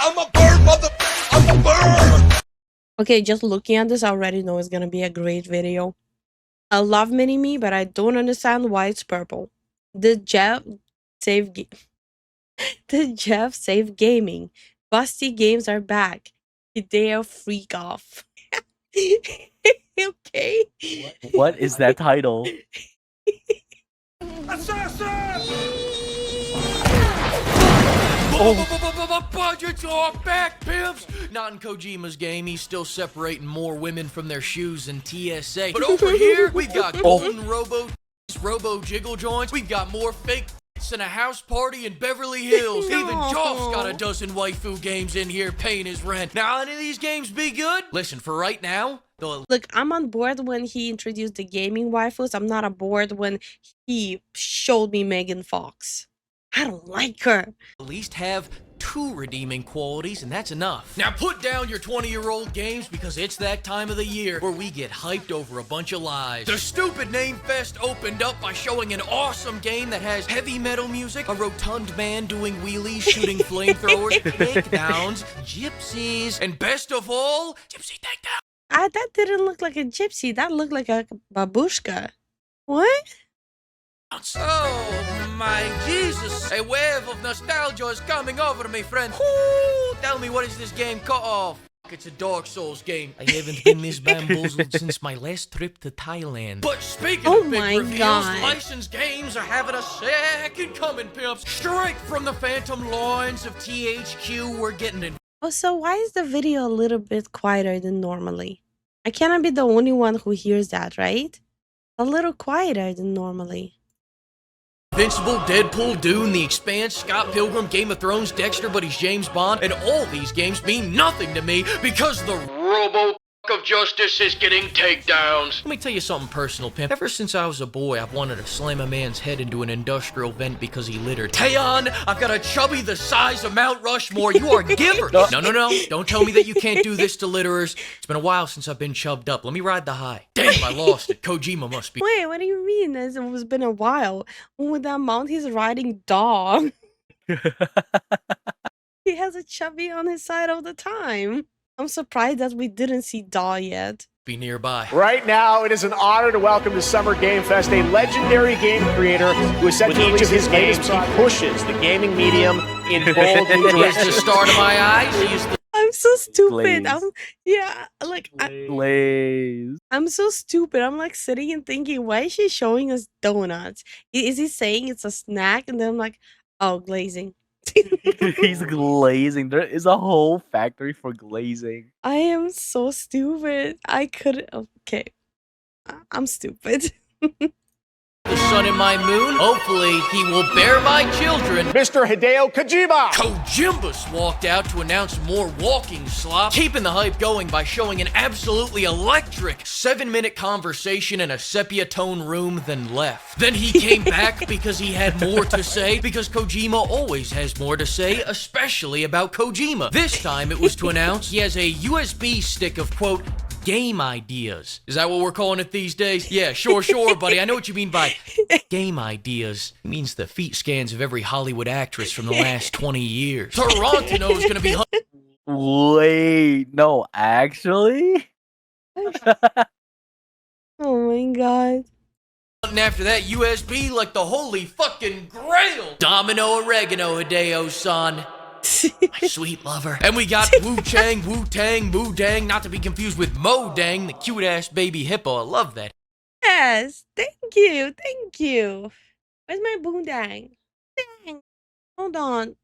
I'm a bird, mother. I'm a bird. Okay, just looking at this, I already know it's gonna be a great video. I love Mini-Me, but I don't understand why it's purple. Did Geoff save Did Geoff save gaming? Busty games are back. Hideo freak off. Okay. What is that title? Budgets are back, pimps! Not in Kojima's game, he's still separating more women from their shoes than TSA. But over here, we've got golden robo jiggle joints, we've got more fake than a house party in Beverly Hills. No. Even Geoff's got a dozen waifu games in here paying his rent. Now, any of these games be good? Listen, for right now, Look, I'm on board when he introduced the gaming waifus. I'm not on board when he showed me Megan Fox. I don't like her. at least have 2 redeeming qualities, and that's enough. Now put down your 20-year-old games, because it's that time of the year where we get hyped over a bunch of lies. The stupid Name Fest opened up by showing an awesome game that has heavy metal music, a rotund man doing wheelies, shooting flamethrowers, takedowns, gypsies, and best of all, gypsy takedown. That didn't look like a gypsy. That looked like a babushka. What? Oh my Jesus! A wave of nostalgia is coming over me, friend. Ooh, tell me, what is this game called? It's a Dark Souls game. I haven't been this bamboozled since my last trip to Thailand. But speaking of big reveals, licensed games are having a second coming, pimps. Straight from the phantom loins of THQ, we're getting in. Oh, so why is the video a little bit quieter than normally? I cannot be the only one who hears that, right? A little quieter than normally. Invincible, Deadpool, Dune, The Expanse, Scott Pilgrim, Game of Thrones, Dexter, but he's James Bond, and all these games mean nothing to me because the Robo of Justice is getting takedowns. Let me tell you something personal, pimp. Ever since I was a boy, I've wanted to slam a man's head into an industrial vent because he littered. Taeyeon, I've got a chubby the size of Mount Rushmore. You are a giver. No. Don't tell me that you can't do this to litterers. It's been a while since I've been chubbed up. Let me ride the high. Damn, I lost it. Kojima must be. Wait, what do you mean? It's been a while. With that mount, he's riding dog. He has a chubby on his side all the time. I'm surprised that we didn't see Daw yet. Be nearby. Right now, it is an honor to welcome to Summer Game Fest a legendary game creator who is set to release his latest project. He pushes the gaming medium in bold new He is directions. the star of my eyes. He is the I'm so stupid. Glaze. I'm so stupid. I'm like sitting and thinking, why is she showing us donuts? Is he saying it's a snack? And then I'm like, oh, glazing. He's glazing. There is a whole factory for glazing. I am so stupid. I couldn't. Okay. I'm stupid. the sun and my moon. Hopefully, he will bear my children. Mr. Hideo Kojima! Kojimbus walked out to announce more walking slop, keeping the hype going by showing an absolutely electric 7-minute conversation in a sepia tone room, then left. Then he came back because he had more to say, because Kojima always has more to say, especially about Kojima. This time it was to announce he has a USB stick of, quote, game ideas. Is that what we're calling it these days? Yeah, sure, buddy. I know what you mean by game ideas. It means the feet scans of every Hollywood actress from the last 20 years. Toronto is gonna be... Wait, no, actually? Oh my god. And after that, USB like the holy fucking grail. Domino oregano, Hideo-san. My sweet lover. And we got Wu-Chang, Wu-Tang, Moo-Dang, not to be confused with Mo-Dang, the cute-ass baby hippo. I love that. Yes. Thank you. Thank you. Where's my boondang? Dang. Hold on.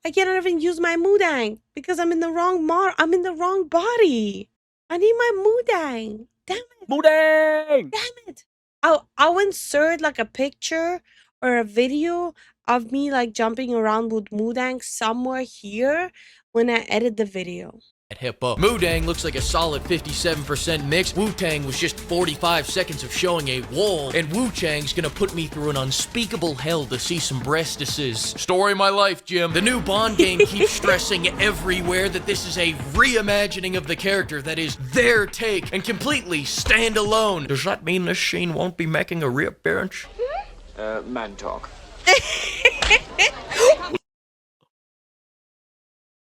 I can't even use my moodang because I'm in the wrong I'm in the wrong body. I need my moodang. Damn it. Moodang! Damn it. I'll insert like a picture or a video of me like jumping around with Moodang somewhere here when I edit the video. Hippo. Moo-Dang looks like a solid 57% mix. Wu-Tang was just 45 seconds of showing a wall, and Wu-Chang's gonna put me through an unspeakable hell to see some breastises. Story of my life, Jim. The new Bond game keeps stressing everywhere that this is a reimagining of the character that is their take and completely standalone. Does that mean this scene won't be making a reappearance? Man talk.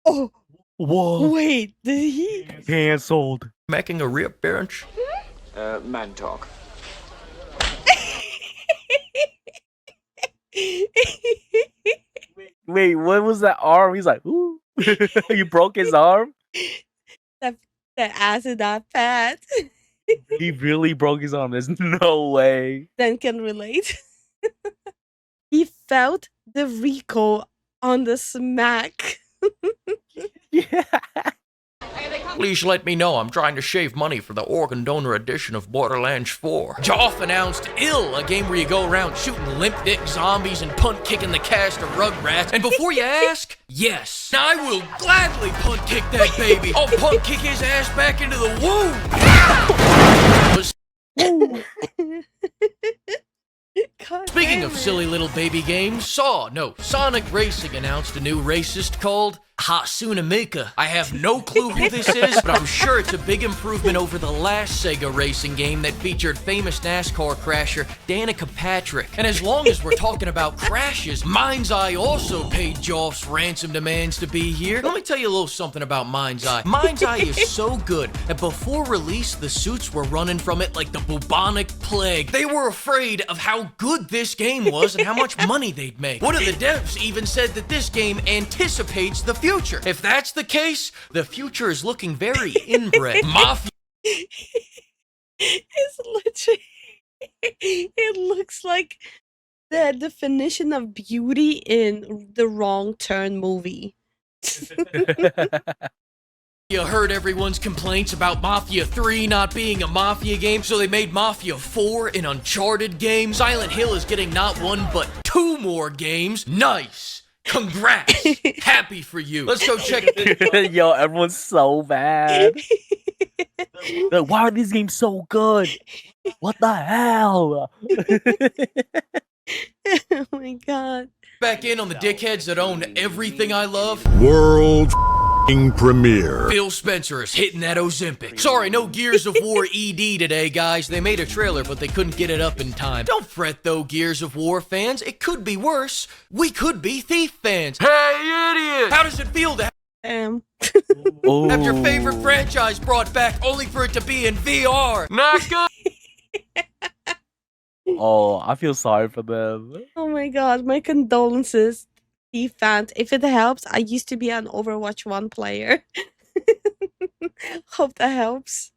Oh, Whoa. Wait, did he? Cancelled. Making a reappearance. Man talk. Wait, what was that arm? He's like, ooh. You broke his arm? The ass is not fat. He really broke his arm. There's no way. Then can relate. He felt the recoil on the smack. Yeah. Please let me know. I'm trying to shave money for the organ donor edition of Borderlands 4. Geoff announced Ill, a game where you go around shooting limp dick zombies and punt kicking the cast of Rugrats. And before you ask, yes, I will gladly punt kick that baby. I'll punt kick his ass back into the womb. God Speaking damn of it. silly little baby games, Sonic Racing announced a new racist called Hatsune Miku. I have no clue who this is, but I'm sure it's a big improvement over the last Sega racing game that featured famous NASCAR crasher Danica Patrick. And as long as we're talking about crashes, Mind's Eye also paid Geoff's ransom demands to be here. Let me tell you a little something about Mind's Eye. Mind's Eye is so good that before release, the suits were running from it like the bubonic plague. They were afraid of how good this game was and how much money they'd make. One of the devs even said that this game anticipates the future. If that's the case, the future is looking very inbred. Mafia. It's literally. It looks like the definition of beauty in the Wrong Turn movie. You heard everyone's complaints about Mafia 3 not being a Mafia game, so they made Mafia 4 an Uncharted game. Silent Hill is getting not one, but 2 more games. Nice. Congrats. Happy for you. Let's go check. Yo, everyone's so bad. Like, why are these games so good? What the hell? Oh my god. Back in on the dickheads that own everything I love. World premiere. Phil Spencer is hitting that Ozempic. Sorry, no Gears of War ED today, guys. They made a trailer, but they couldn't get it up in time. Don't fret, though, Gears of War fans. It could be worse. We could be Thief fans. Hey, idiot! How does it feel to Damn. have your favorite franchise brought back only for it to be in VR? Not good. Oh, I feel sorry for them. Oh my god, my condolences, Thief fans. If it helps, I used to be an Overwatch 1 player. Hope that helps.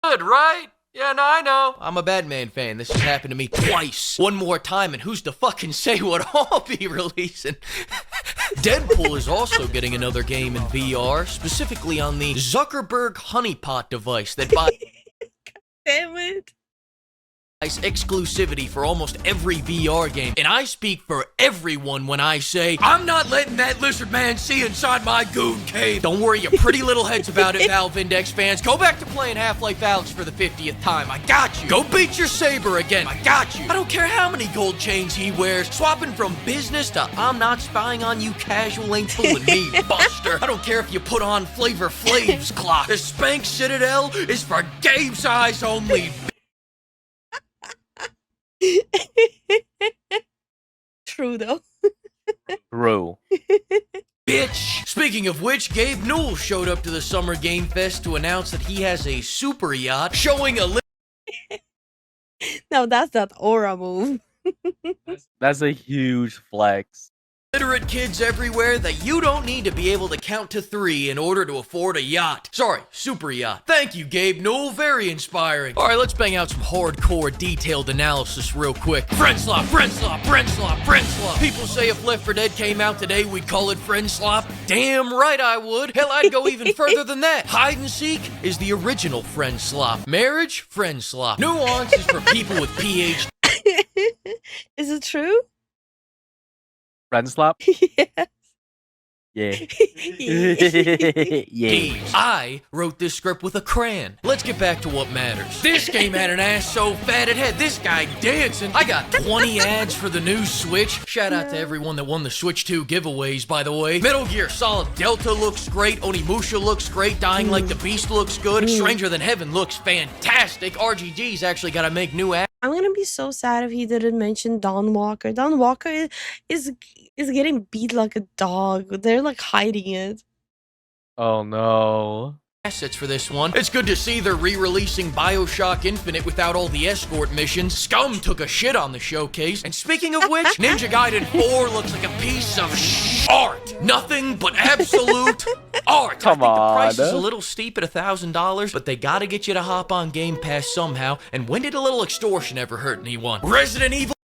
Good, right? Yeah, no, I know. I'm a Batman fan. This has happened to me twice. One more time, and who's to fucking say what I'll be releasing? Deadpool is also getting another game in VR, specifically on the Zuckerberg Honeypot device that buys Damn it. exclusivity for almost every VR game. And I speak for everyone when I say, I'm not letting that lizard man see inside my goon cave. Don't worry your pretty little heads about it, Valve Index fans. Go back to playing Half-Life Alyx for the 50th time. I got you. Go beat your saber again. I got you. I don't care how many gold chains he wears. Swapping from business to I'm not spying on you casual ain't fooling me, Buster. I don't care if you put on Flavor Flav's clock. The Spank Citadel is for game size only. True though. True. Bitch! Speaking of which, Gabe Newell showed up to the Summer Game Fest to announce that he has a super yacht showing a Now that's that aura move. That's a huge flex. literate kids everywhere that you don't need to be able to count to 3 in order to afford a yacht. Sorry, super yacht. Thank you, Gabe Newell. Very inspiring. Alright, let's bang out some hardcore detailed analysis real quick. Friend slop, friend slop, friend slop, friend slop. People say if Left 4 Dead came out today, we'd call it friend slop. Damn right I would. Hell, I'd go even further than that. Hide and seek is the original friend slop. Marriage, friend slop. Nuance is for people with PhD. Is it true? Friend slap? Yeah. Yeah. Yeah. Yeah. I wrote this script with a crayon. Let's get back to what matters. This game had an ass so fat it had this guy dancing. I got 20 ads for the new Switch. Shout out to everyone that won the Switch 2 giveaways, by the way. Metal Gear Solid Delta looks great. Onimusha looks great. Dying Like the Beast looks good. Stranger Than Heaven looks fantastic. RGG's actually got to make new ads. I'm gonna be so sad if he didn't mention Don Walker. Don Walker is getting beat like a dog. They're like hiding it. Oh no. assets for this one. It's good to see they're re-releasing BioShock Infinite without all the escort missions. Scum took a shit on the showcase. And speaking of which, Ninja Gaiden 4 looks like a piece of art. Nothing but absolute art. Come I think the price on. is a little steep at $1,000, but they gotta get you to hop on Game Pass somehow. And when did a little extortion ever hurt anyone? Resident Evil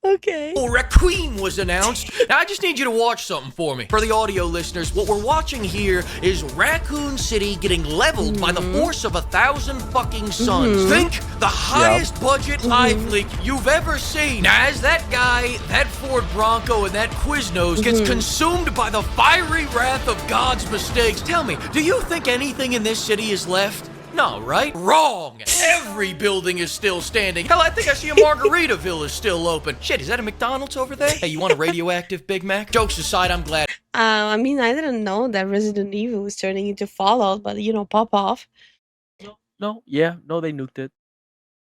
Okay. Requiem was announced. Now I just need you to watch something for me. For the audio listeners, what we're watching here is Raccoon City getting leveled by the force of 1,000 fucking suns. Think the highest budget iFleek you've ever seen. Now as that guy, that Ford Bronco, and that Quiznos gets consumed by the fiery wrath of God's mistakes, tell me, do you think anything in this city is left? No, right? Wrong! Every building is still standing. Hell, I think I see a Margaritaville is still open. Shit, is that a McDonald's over there? Hey, you want a radioactive Big Mac? Jokes aside, I'm glad. I mean, I didn't know that Resident Evil was turning into Fallout, but you know, pop off. No, yeah, no, they nuked it.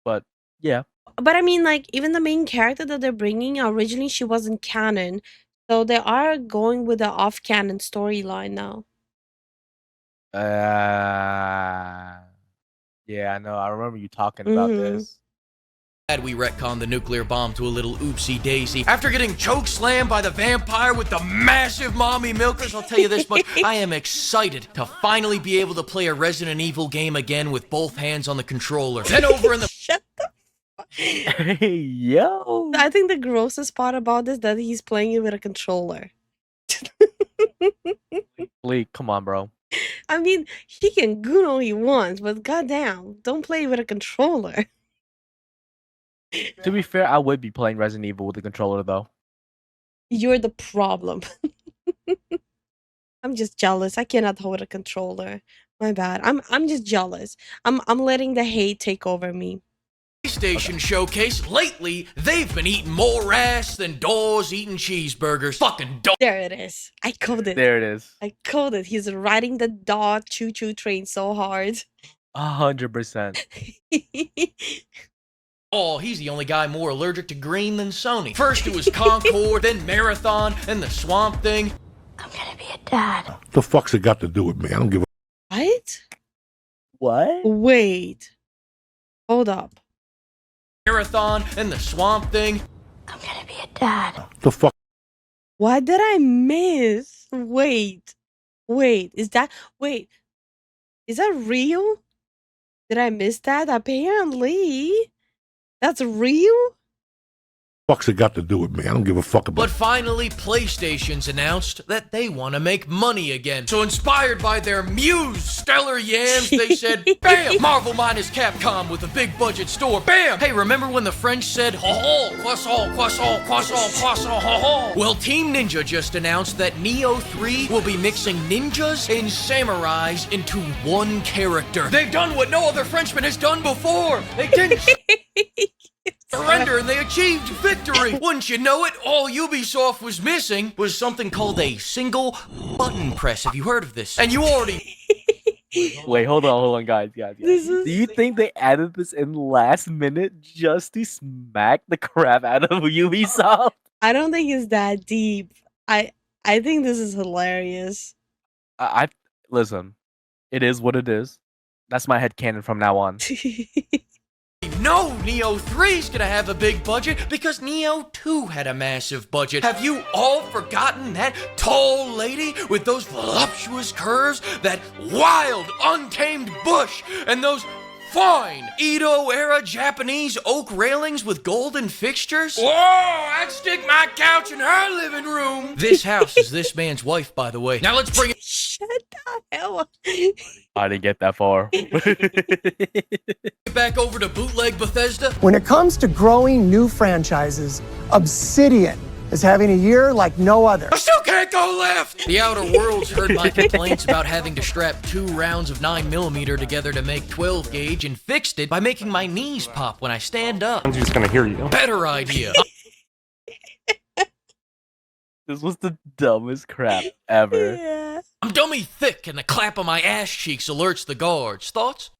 But yeah. But I mean, like, even the main character that they're bringing, originally she wasn't canon. So they are going with the off-canon storyline now. Yeah, I know. I remember you talking about this. Glad we retconned the nuclear bomb to a little oopsie daisy. After getting chokeslammed by the vampire with the massive mommy milkers, I'll tell you this much, I am excited to finally be able to play a Resident Evil game again with both hands on the controller. Then over in the Shut the Hey, yo. I think the grossest part about this is that he's playing it with a controller. Fleek, come on, bro. I mean, he can goon all he wants, but goddamn, don't play with a controller. To be fair, I would be playing Resident Evil with a controller, though. You're the problem. I'm just jealous. I cannot hold a controller. My bad. I'm just jealous. I'm letting the hate take over me. PlayStation showcase, lately, they've been eating more ass than doors eating cheeseburgers. Fucking doors. There it is. I called it. There it is. I called it. He's riding the dog choo-choo train so hard. 100%. Oh, he's the only guy more allergic to green than Sony. First it was Concord, then Marathon, and the Swamp Thing. I'm gonna be a dad. The fuck's it got to do with me? I don't give a... What? What? Wait. Hold up. Marathon, and the Swamp Thing. I'm gonna be a dad. The fuck... What did I miss? Wait. Is that real? Did I miss that? Apparently. That's real? Fuck's it got to do with me? I don't give a fuck about... But finally, PlayStation's announced that they want to make money again. So inspired by their muse, Stellar Yams, they said, bam! Marvel minus Capcom with a big budget store. Bam! Hey, remember when the French said, ho-ho, croissant, croissant, croissant, croissant, ho-ho? Well, Team Ninja just announced that Neo 3 will be mixing ninjas and samurais into one character. They've done what no other Frenchman has done before. They didn't surrender and they achieved victory. Wouldn't you know it, all Ubisoft was missing was something called a single button press. Have you heard of this? And you already... Wait, hold on, guys. Do you think they added this in last minute just to smack the crap out of Ubisoft? I don't think it's that deep. I think this is hilarious. I listen, it is what it is. That's my headcanon from now on. No, Neo 3's gonna have a big budget because Neo 2 had a massive budget. Have you all forgotten that tall lady with those voluptuous curves, that wild, untamed bush, and those fine Edo-era Japanese oak railings with golden fixtures? Whoa, I'd stick my couch in her living room. This house is this man's wife, by the way. Now let's bring it Shut the hell up. I didn't get that far. back over to Bootleg Bethesda. When it comes to growing new franchises, Obsidian is having a year like no other. I still can't go left! The Outer Worlds heard my complaints about having to strap 2 rounds of 9mm together to make 12 gauge and fixed it by making my knees pop when I stand up. I'm just gonna hear you. Better idea. This was the dumbest crap ever. Yeah. I'm dummy thick and the clap of my ass cheeks alerts the guards. Thoughts?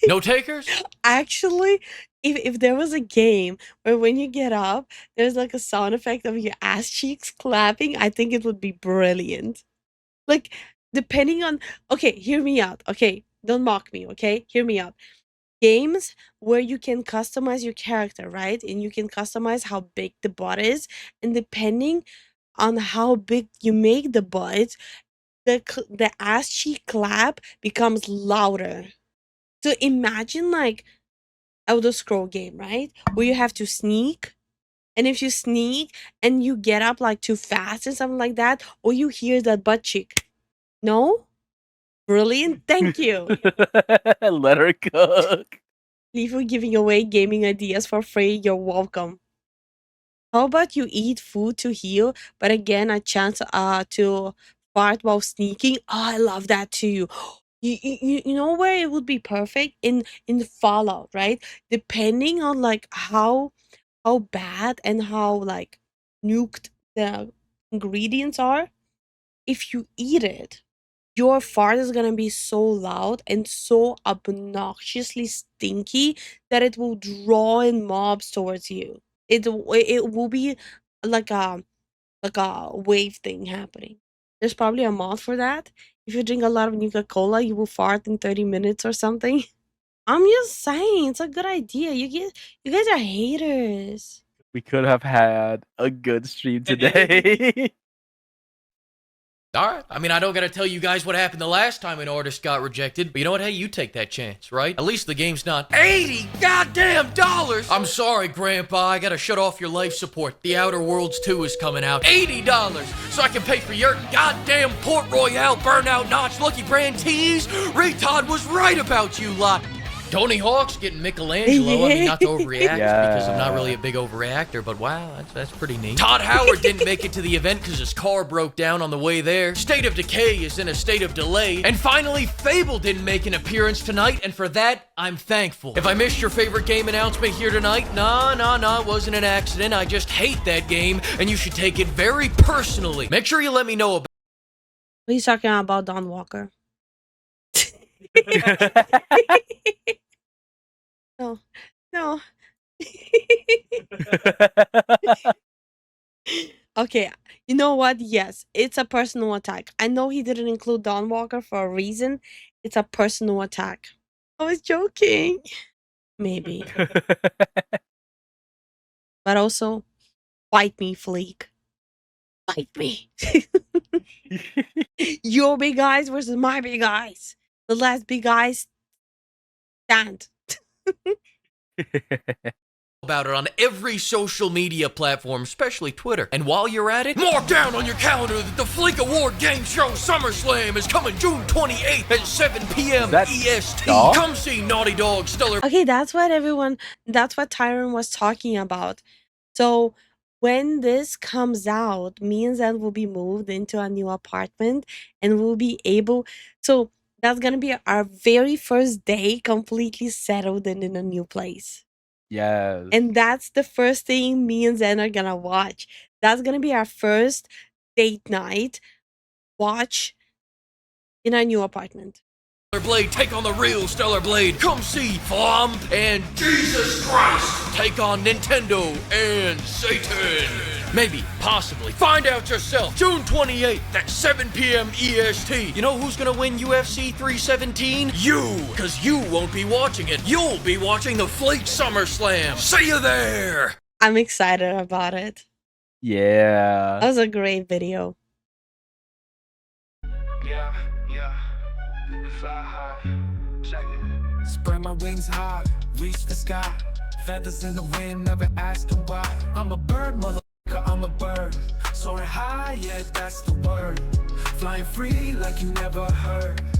No takers? Actually, if there was a game where when you get up, there's like a sound effect of your ass cheeks clapping, I think it would be brilliant. Like, depending on, okay, hear me out. Okay, don't mock me. Okay, hear me out. Games where you can customize your character, right? And you can customize how big the butt is, and depending on how big you make the butt, the ass cheek clap becomes louder. So imagine like Elder Scroll game, right? Where you have to sneak, and if you sneak and you get up like too fast and something like that, or you hear that butt cheek. No? Brilliant. Thank you. Let her cook. Lifu giving away gaming ideas for free. You're welcome. How about you eat food to heal, but again, a chance to fart while sneaking? Oh, I love that too. You know where it would be perfect in Fallout, right? Depending on like how bad and how like nuked the ingredients are, if you eat it, your fart is gonna be so loud and so obnoxiously stinky that it will draw in mobs towards you. It will be like a wave thing happening. There's probably a mod for that. If you drink a lot of Nuka-Cola, you will fart in 30 minutes or something. I'm just saying, it's a good idea. You guys are haters. We could have had a good stream today. Alright, I mean, I don't gotta tell you guys what happened the last time an artist got rejected, but you know what? Hey, you take that chance, right? At least the game's not $80 goddamn dollars! I'm sorry, Grandpa, I gotta shut off your life support. The Outer Worlds 2 is coming out. $80! So I can pay for your goddamn Port Royale Burnout Notch Lucky Brand tees? Retard was right about you lot! Tony Hawk's getting Michelangelo. I mean, not to overreact, because I'm not really a big overreactor, but wow, that's pretty neat. Todd Howard didn't make it to the event because his car broke down on the way there. State of Decay is in a state of delay. And finally, Fable didn't make an appearance tonight, and for that, I'm thankful. If I missed your favorite game announcement here tonight, nah, it wasn't an accident. I just hate that game, and you should take it very personally. Make sure you let me know about What are you talking about, Don Walker? No. Okay, you know what? Yes, it's a personal attack. I know he didn't include Don Walker for a reason. It's a personal attack. I was joking. Maybe. But also, fight me, Fleek. Fight me. Your big eyes versus my big eyes. The last big eyes stand. it on every social media platform, especially Twitter. And while you're at it, mark down on your calendar that the Fleek Award Game Show SummerSlam is coming June 28th at 7 PM EST. Come see Naughty Dog Stellar. Okay, that's what Tyron was talking about. So when this comes out, me and Zen will be moved into a new apartment and we'll be able, so that's gonna be our very first day completely settled and in a new place. Yes. And that's the first thing me and Zen are gonna watch. That's gonna be our first date night watch in our new apartment. Blade take on the real Stellar Blade. Come see Flom and Jesus Christ take on Nintendo and Satan. Maybe, possibly. Find out yourself. June 28th at 7 PM EST. You know who's gonna win UFC 317? You! Because you won't be watching it. You'll be watching the Fleek SummerSlam. See you there! I'm excited about it. Yeah. That was a great video. Yeah. Fly high. Check it. Spread my wings high, reach the sky. Feathers in the wind, never asking why. I'm a bird, motherfucker, I'm a bird. Soaring high, yeah, that's the word. Flying free like you never heard.